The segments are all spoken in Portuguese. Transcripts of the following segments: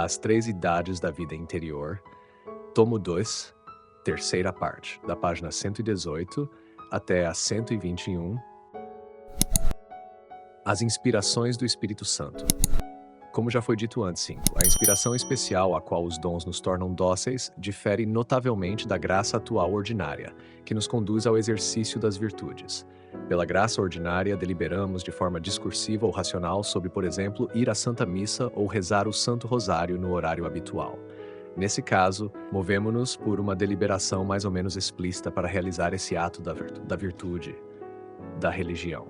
As Três Idades da Vida Interior, tomo 2, terceira parte, da página 118 até a 121. As inspirações do Espírito Santo. Como já foi dito antes, 5, a inspiração especial a qual os dons nos tornam dóceis difere notavelmente da graça atual ordinária, que nos conduz ao exercício das virtudes. Pela graça ordinária, deliberamos de forma discursiva ou racional sobre, por exemplo, ir à Santa Missa ou rezar o Santo Rosário no horário habitual. Nesse caso, movemo-nos por uma deliberação mais ou menos explícita para realizar esse ato da virtude, da religião.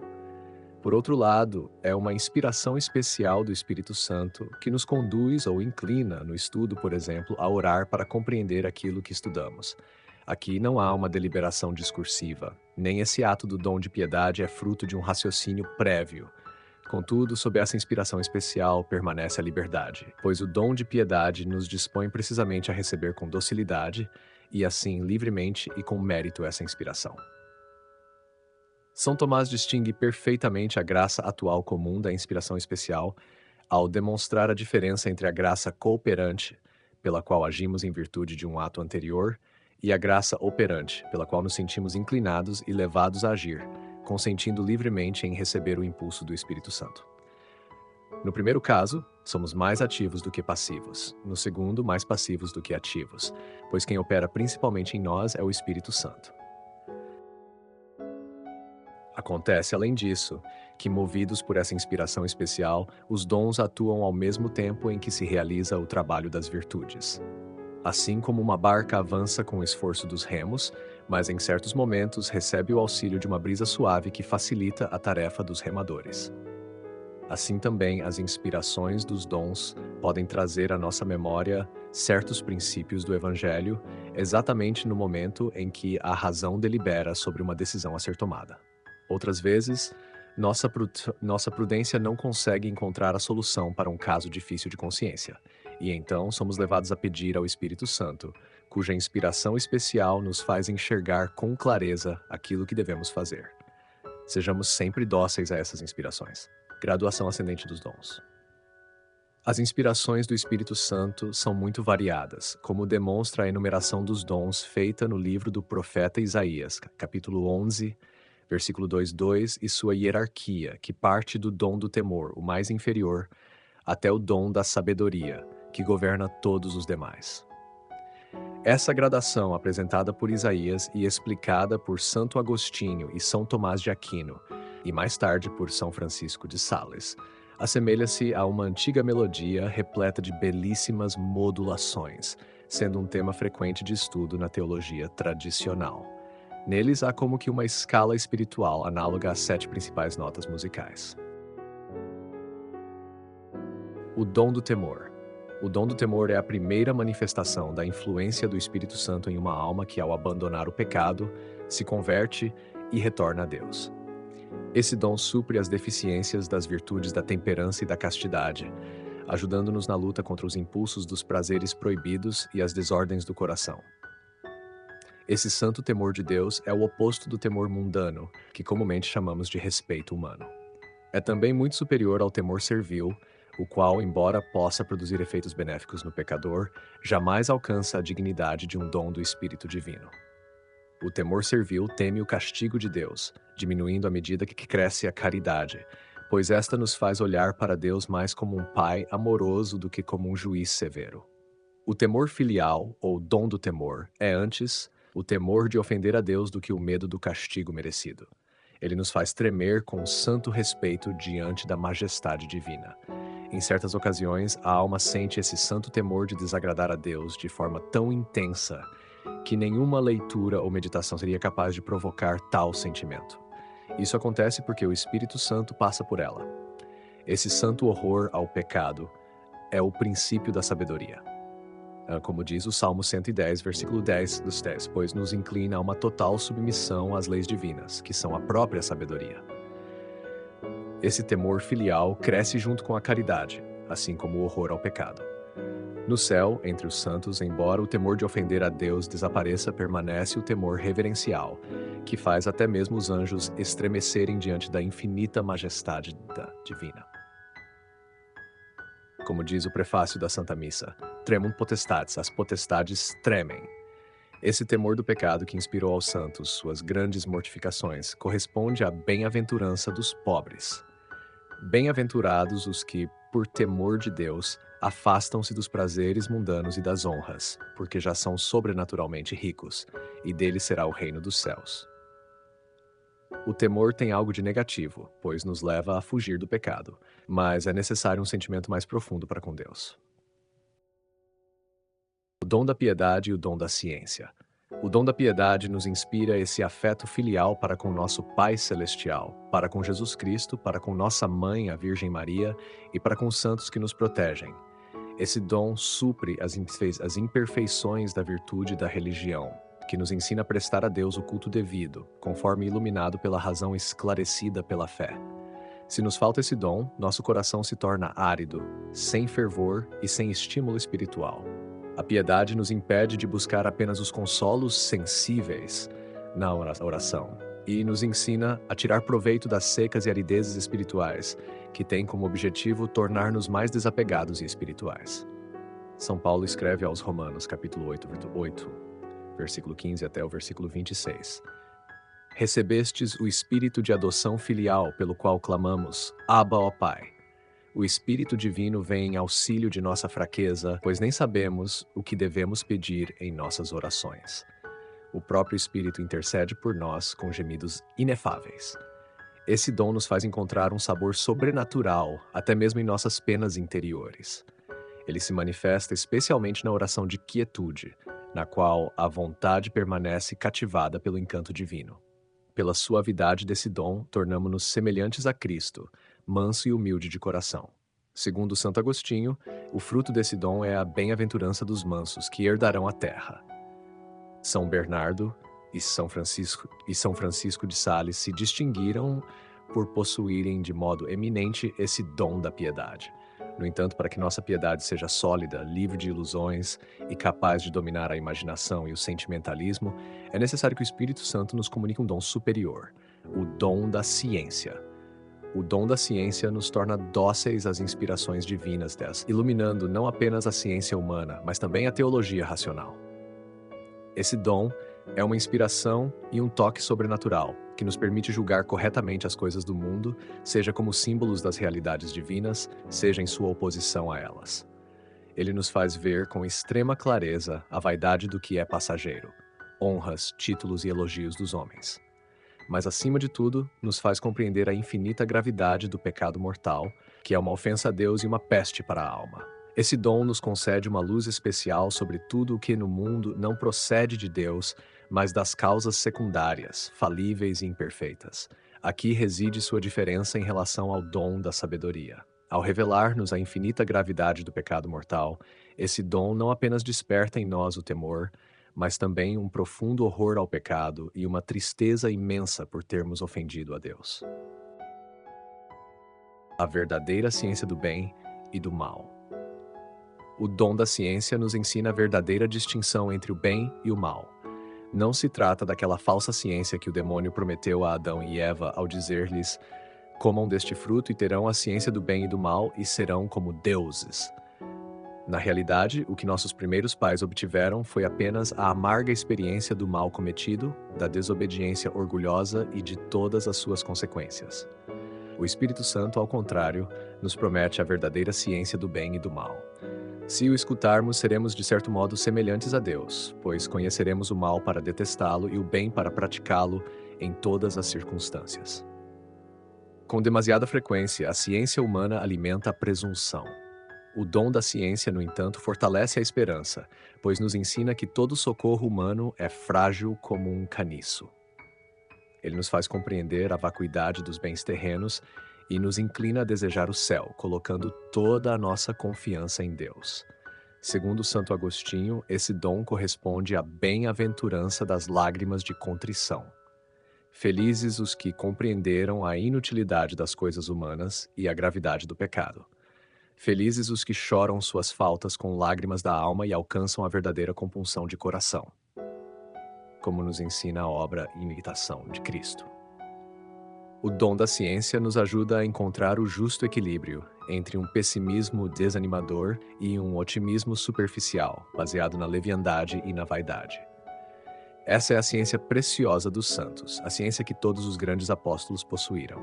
Por outro lado, é uma inspiração especial do Espírito Santo que nos conduz ou inclina, no estudo, por exemplo, a orar para compreender aquilo que estudamos. Aqui não há uma deliberação discursiva, nem esse ato do dom de piedade é fruto de um raciocínio prévio. Contudo, sob essa inspiração especial permanece a liberdade, pois o dom de piedade nos dispõe precisamente a receber com docilidade e, assim, livremente e com mérito essa inspiração. São Tomás distingue perfeitamente a graça atual comum da inspiração especial ao demonstrar a diferença entre a graça cooperante, pela qual agimos em virtude de um ato anterior, e a graça operante, pela qual nos sentimos inclinados e levados a agir, consentindo livremente em receber o impulso do Espírito Santo. No primeiro caso, somos mais ativos do que passivos. No segundo, mais passivos do que ativos, pois quem opera principalmente em nós é o Espírito Santo. Acontece, além disso, que, movidos por essa inspiração especial, os dons atuam ao mesmo tempo em que se realiza o trabalho das virtudes. Assim como uma barca avança com o esforço dos remos, mas em certos momentos recebe o auxílio de uma brisa suave que facilita a tarefa dos remadores. Assim também as inspirações dos dons podem trazer à nossa memória certos princípios do Evangelho, exatamente no momento em que a razão delibera sobre uma decisão a ser tomada. Outras vezes, nossa prudência não consegue encontrar a solução para um caso difícil de consciência, e então somos levados a pedir ao Espírito Santo, cuja inspiração especial nos faz enxergar com clareza aquilo que devemos fazer. Sejamos sempre dóceis a essas inspirações. Graduação ascendente dos dons. As inspirações do Espírito Santo são muito variadas, como demonstra a enumeração dos dons feita no livro do profeta Isaías, capítulo 11, versículo 2:2, e sua hierarquia, que parte do dom do temor, o mais inferior, até o dom da sabedoria, que governa todos os demais. Essa gradação, apresentada por Isaías e explicada por Santo Agostinho e São Tomás de Aquino, e mais tarde por São Francisco de Sales, assemelha-se a uma antiga melodia repleta de belíssimas modulações, sendo um tema frequente de estudo na teologia tradicional. Neles há como que uma escala espiritual análoga às 7 principais notas musicais. O dom do temor. O dom do temor é a primeira manifestação da influência do Espírito Santo em uma alma que, ao abandonar o pecado, se converte e retorna a Deus. Esse dom supre as deficiências das virtudes da temperança e da castidade, ajudando-nos na luta contra os impulsos dos prazeres proibidos e as desordens do coração. Esse santo temor de Deus é o oposto do temor mundano, que comumente chamamos de respeito humano. É também muito superior ao temor servil, o qual, embora possa produzir efeitos benéficos no pecador, jamais alcança a dignidade de um dom do Espírito Divino. O temor servil teme o castigo de Deus, diminuindo à medida que cresce a caridade, pois esta nos faz olhar para Deus mais como um pai amoroso do que como um juiz severo. O temor filial, ou dom do temor, é antes o temor de ofender a Deus do que o medo do castigo merecido. Ele nos faz tremer com santo respeito diante da majestade divina. Em certas ocasiões, a alma sente esse santo temor de desagradar a Deus de forma tão intensa que nenhuma leitura ou meditação seria capaz de provocar tal sentimento. Isso acontece porque o Espírito Santo passa por ela. Esse santo horror ao pecado é o princípio da sabedoria. Como diz o Salmo 110, versículo 10 dos 10, pois nos inclina a uma total submissão às leis divinas, que são a própria sabedoria. Esse temor filial cresce junto com a caridade, assim como o horror ao pecado. No céu, entre os santos, embora o temor de ofender a Deus desapareça, permanece o temor reverencial, que faz até mesmo os anjos estremecerem diante da infinita majestade divina. Como diz o prefácio da Santa Missa, tremum potestates, as potestades tremem. Esse temor do pecado que inspirou aos santos suas grandes mortificações corresponde à bem-aventurança dos pobres. Bem-aventurados os que, por temor de Deus, afastam-se dos prazeres mundanos e das honras, porque já são sobrenaturalmente ricos, e deles será o reino dos céus. O temor tem algo de negativo, pois nos leva a fugir do pecado, mas é necessário um sentimento mais profundo para com Deus. O dom da piedade e o dom da ciência. O dom da piedade nos inspira esse afeto filial para com nosso Pai Celestial, para com Jesus Cristo, para com nossa Mãe, a Virgem Maria, e para com os santos que nos protegem. Esse dom supre as imperfeições da virtude da religião, que nos ensina a prestar a Deus o culto devido, conforme iluminado pela razão esclarecida pela fé. Se nos falta esse dom, nosso coração se torna árido, sem fervor e sem estímulo espiritual. A piedade nos impede de buscar apenas os consolos sensíveis na oração e nos ensina a tirar proveito das secas e aridezes espirituais, que têm como objetivo tornar-nos mais desapegados e espirituais. São Paulo escreve aos Romanos, capítulo 8, versículo 15 até o versículo 26. Recebestes o espírito de adoção filial, pelo qual clamamos, Abba, ó Pai. O Espírito Divino vem em auxílio de nossa fraqueza, pois nem sabemos o que devemos pedir em nossas orações. O próprio Espírito intercede por nós com gemidos inefáveis. Esse dom nos faz encontrar um sabor sobrenatural, até mesmo em nossas penas interiores. Ele se manifesta especialmente na oração de quietude, na qual a vontade permanece cativada pelo encanto divino. Pela suavidade desse dom, tornamo-nos semelhantes a Cristo, manso e humilde de coração. Segundo Santo Agostinho, o fruto desse dom é a bem-aventurança dos mansos, que herdarão a terra. São Bernardo e São Francisco de Sales se distinguiram por possuírem de modo eminente esse dom da piedade. No entanto, para que nossa piedade seja sólida, livre de ilusões e capaz de dominar a imaginação e o sentimentalismo, é necessário que o Espírito Santo nos comunique um dom superior, o dom da ciência. O dom da ciência nos torna dóceis às inspirações divinas dessa, iluminando não apenas a ciência humana, mas também a teologia racional. Esse dom é uma inspiração e um toque sobrenatural, que nos permite julgar corretamente as coisas do mundo, seja como símbolos das realidades divinas, seja em sua oposição a elas. Ele nos faz ver com extrema clareza a vaidade do que é passageiro, honras, títulos e elogios dos homens. Mas, acima de tudo, nos faz compreender a infinita gravidade do pecado mortal, que é uma ofensa a Deus e uma peste para a alma. Esse dom nos concede uma luz especial sobre tudo o que no mundo não procede de Deus, mas das causas secundárias, falíveis e imperfeitas. Aqui reside sua diferença em relação ao dom da sabedoria. Ao revelar-nos a infinita gravidade do pecado mortal, esse dom não apenas desperta em nós o temor, mas também um profundo horror ao pecado e uma tristeza imensa por termos ofendido a Deus. A verdadeira ciência do bem e do mal. O dom da ciência nos ensina a verdadeira distinção entre o bem e o mal. Não se trata daquela falsa ciência que o demônio prometeu a Adão e Eva ao dizer-lhes: comam deste fruto e terão a ciência do bem e do mal e serão como deuses. Na realidade, o que nossos primeiros pais obtiveram foi apenas a amarga experiência do mal cometido, da desobediência orgulhosa e de todas as suas consequências. O Espírito Santo, ao contrário, nos promete a verdadeira ciência do bem e do mal. Se o escutarmos, seremos de certo modo semelhantes a Deus, pois conheceremos o mal para detestá-lo e o bem para praticá-lo em todas as circunstâncias. Com demasiada frequência, a ciência humana alimenta a presunção. O dom da ciência, no entanto, fortalece a esperança, pois nos ensina que todo socorro humano é frágil como um caniço. Ele nos faz compreender a vacuidade dos bens terrenos e nos inclina a desejar o céu, colocando toda a nossa confiança em Deus. Segundo Santo Agostinho, esse dom corresponde à bem-aventurança das lágrimas de contrição. Felizes os que compreenderam a inutilidade das coisas humanas e a gravidade do pecado. Felizes os que choram suas faltas com lágrimas da alma e alcançam a verdadeira compunção de coração, como nos ensina a obra Imitação de Cristo. O dom da ciência nos ajuda a encontrar o justo equilíbrio entre um pessimismo desanimador e um otimismo superficial, baseado na leviandade e na vaidade. Essa é a ciência preciosa dos santos, a ciência que todos os grandes apóstolos possuíram.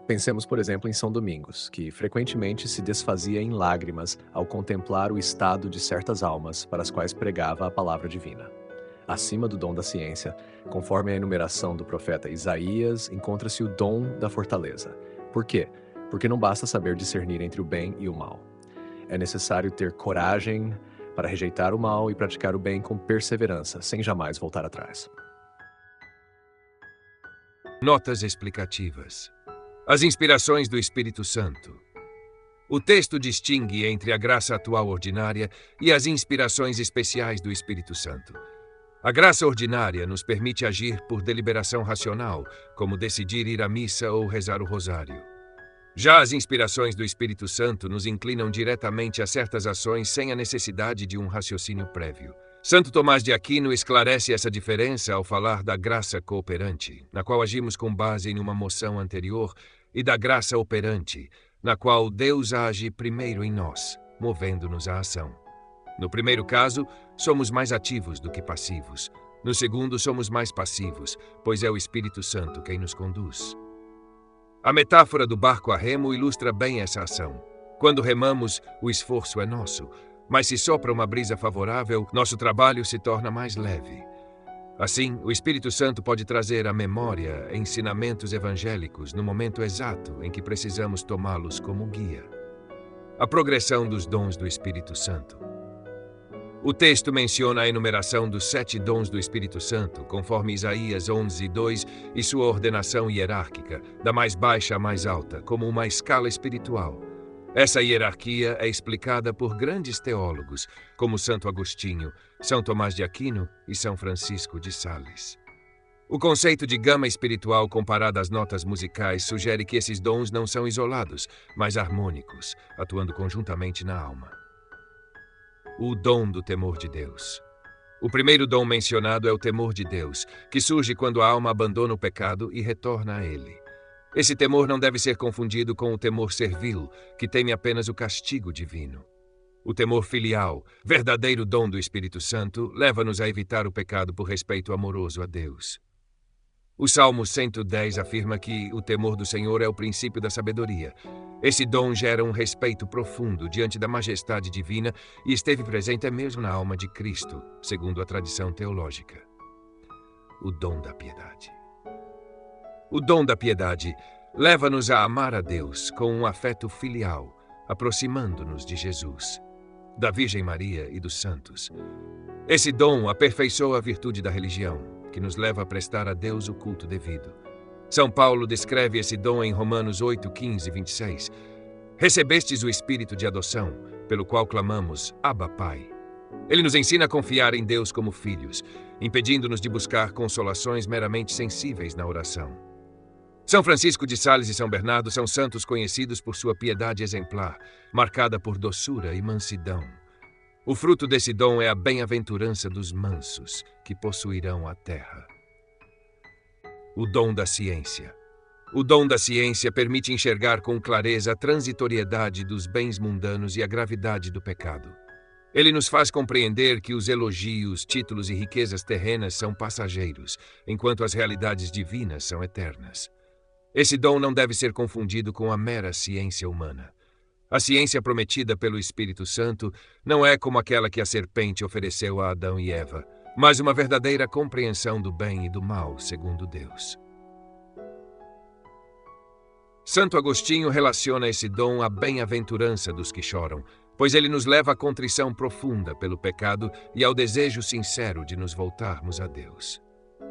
Pensemos, por exemplo, em São Domingos, que frequentemente se desfazia em lágrimas ao contemplar o estado de certas almas para as quais pregava a palavra divina. Acima do dom da ciência, conforme a enumeração do profeta Isaías, encontra-se o dom da fortaleza. Por quê? Porque não basta saber discernir entre o bem e o mal. É necessário ter coragem para rejeitar o mal e praticar o bem com perseverança, sem jamais voltar atrás. Notas explicativas. As inspirações do Espírito Santo. O texto distingue entre a graça atual ordinária e as inspirações especiais do Espírito Santo. A graça ordinária nos permite agir por deliberação racional, como decidir ir à missa ou rezar o rosário. Já as inspirações do Espírito Santo nos inclinam diretamente a certas ações sem a necessidade de um raciocínio prévio. Santo Tomás de Aquino esclarece essa diferença ao falar da graça cooperante, na qual agimos com base em uma moção anterior, e da graça operante, na qual Deus age primeiro em nós, movendo-nos à ação. No primeiro caso, somos mais ativos do que passivos. No segundo, somos mais passivos, pois é o Espírito Santo quem nos conduz. A metáfora do barco a remo ilustra bem essa ação. Quando remamos, o esforço é nosso, mas se sopra uma brisa favorável, nosso trabalho se torna mais leve. Assim, o Espírito Santo pode trazer à memória ensinamentos evangélicos no momento exato em que precisamos tomá-los como guia. A progressão dos dons do Espírito Santo. O texto menciona a enumeração dos 7 dons do Espírito Santo, conforme Isaías 11:2, e sua ordenação hierárquica, da mais baixa à mais alta, como uma escala espiritual. Essa hierarquia é explicada por grandes teólogos, como Santo Agostinho, São Tomás de Aquino e São Francisco de Sales. O conceito de gama espiritual comparado às notas musicais sugere que esses dons não são isolados, mas harmônicos, atuando conjuntamente na alma. O dom do temor de Deus. O primeiro dom mencionado é o temor de Deus, que surge quando a alma abandona o pecado e retorna a ele. Esse temor não deve ser confundido com o temor servil, que teme apenas o castigo divino. O temor filial, verdadeiro dom do Espírito Santo, leva-nos a evitar o pecado por respeito amoroso a Deus. O Salmo 110 afirma que o temor do Senhor é o princípio da sabedoria. Esse dom gera um respeito profundo diante da majestade divina e esteve presente mesmo na alma de Cristo, segundo a tradição teológica. O dom da piedade. O dom da piedade leva-nos a amar a Deus com um afeto filial, aproximando-nos de Jesus, da Virgem Maria e dos santos. Esse dom aperfeiçoa a virtude da religião, que nos leva a prestar a Deus o culto devido. São Paulo descreve esse dom em Romanos 8:15 e 26. Recebestes o Espírito de adoção, pelo qual clamamos, Abba, Pai. Ele nos ensina a confiar em Deus como filhos, impedindo-nos de buscar consolações meramente sensíveis na oração. São Francisco de Sales e São Bernardo são santos conhecidos por sua piedade exemplar, marcada por doçura e mansidão. O fruto desse dom é a bem-aventurança dos mansos, que possuirão a terra. O dom da ciência. O dom da ciência permite enxergar com clareza a transitoriedade dos bens mundanos e a gravidade do pecado. Ele nos faz compreender que os elogios, títulos e riquezas terrenas são passageiros, enquanto as realidades divinas são eternas. Esse dom não deve ser confundido com a mera ciência humana. A ciência prometida pelo Espírito Santo não é como aquela que a serpente ofereceu a Adão e Eva, mas uma verdadeira compreensão do bem e do mal, segundo Deus. Santo Agostinho relaciona esse dom à bem-aventurança dos que choram, pois ele nos leva à contrição profunda pelo pecado e ao desejo sincero de nos voltarmos a Deus.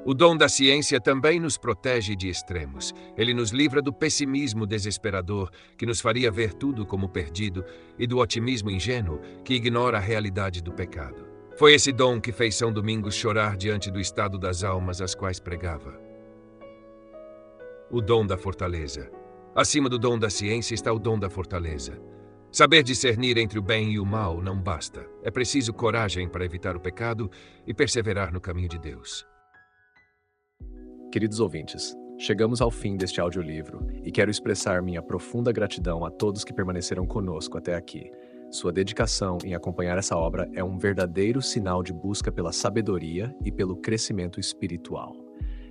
O dom da ciência também nos protege de extremos. Ele nos livra do pessimismo desesperador, que nos faria ver tudo como perdido, e do otimismo ingênuo, que ignora a realidade do pecado. Foi esse dom que fez São Domingos chorar diante do estado das almas às quais pregava. O dom da fortaleza. Acima do dom da ciência está o dom da fortaleza. Saber discernir entre o bem e o mal não basta. É preciso coragem para evitar o pecado e perseverar no caminho de Deus. Queridos ouvintes, Chegamos ao fim deste audiolivro e quero expressar minha profunda gratidão a todos que permaneceram conosco até aqui. Sua dedicação em acompanhar essa obra é um verdadeiro sinal de busca pela sabedoria e pelo crescimento espiritual.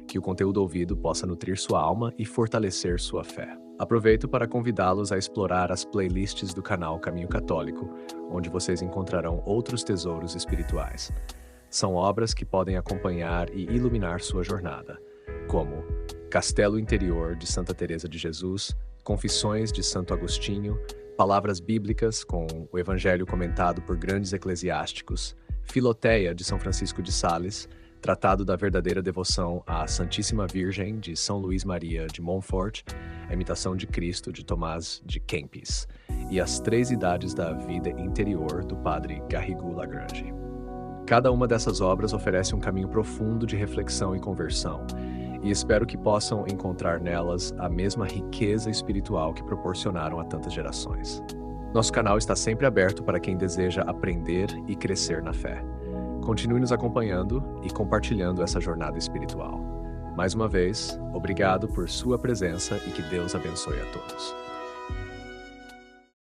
Que o conteúdo ouvido possa nutrir sua alma e fortalecer sua fé. Aproveito para convidá-los a explorar as playlists do canal Caminho Católico, onde vocês encontrarão outros tesouros espirituais. São obras que podem acompanhar e iluminar sua jornada, como Castelo Interior de Santa Teresa de Jesus, Confissões de Santo Agostinho, Palavras Bíblicas com o Evangelho comentado por grandes eclesiásticos, Filoteia de São Francisco de Sales, Tratado da Verdadeira Devoção à Santíssima Virgem de São Luís Maria de Montfort, A Imitação de Cristo de Tomás de Kempis e As Três Idades da Vida Interior do Padre Garrigou Lagrange. Cada uma dessas obras oferece um caminho profundo de reflexão e conversão, e espero que possam encontrar nelas a mesma riqueza espiritual que proporcionaram a tantas gerações. Nosso canal está sempre aberto para quem deseja aprender e crescer na fé. Continue nos acompanhando e compartilhando essa jornada espiritual. Mais uma vez, obrigado por sua presença e que Deus abençoe a todos.